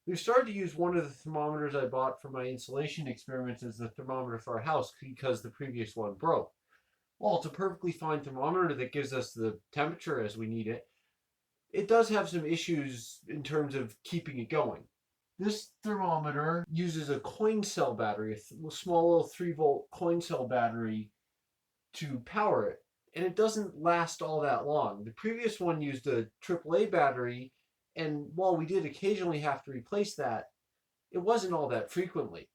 We've started to use one of the thermometers I bought for my insulation experiments as the thermometer for our house because the previous one broke. Well, it's a perfectly fine thermometer that gives us the temperature as we need it. It does have some issues in terms of keeping it going. This thermometer uses a coin cell battery, a small little 3-volt coin cell battery to power it, and it doesn't last all that long. The previous one used a AAA battery, and while we did occasionally have to replace that, it wasn't all that frequently.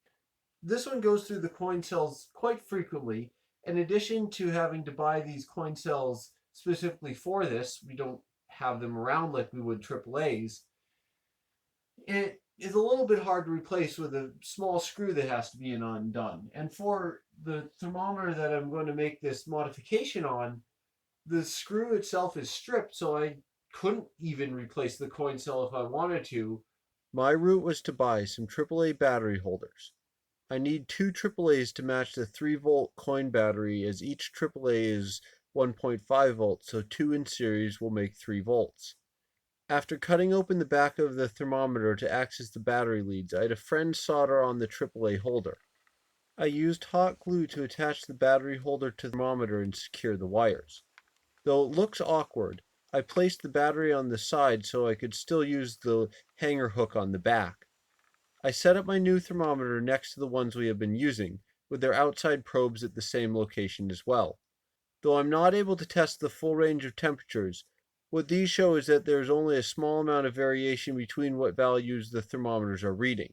This one goes through the coin cells quite frequently. In addition to having to buy these coin cells specifically for this, we don't have them around like we would AAAs. It is a little bit hard to replace with a small screw that has to be undone. And for the thermometer that I'm going to make this modification on, the screw itself is stripped, so I couldn't even replace the coin cell if I wanted to. My route was to buy some AAA battery holders. I need two AAAs to match the 3-volt coin battery, as each AAA is 1.5 volts, so two in series will make 3 volts. After cutting open the back of the thermometer to access the battery leads, I had a friend solder on the AAA holder. I used hot glue to attach the battery holder to the thermometer and secure the wires. Though it looks awkward, I placed the battery on the side so I could still use the hanger hook on the back. I set up my new thermometer next to the ones we have been using, with their outside probes at the same location as well. Though I'm not able to test the full range of temperatures, what these show is that there is only a small amount of variation between what values the thermometers are reading.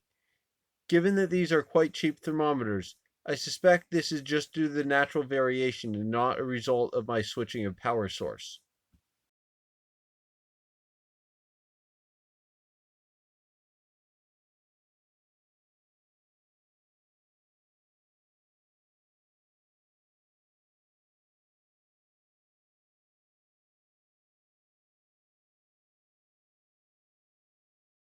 Given that these are quite cheap thermometers, I suspect this is just due to the natural variation and not a result of my switching of power source.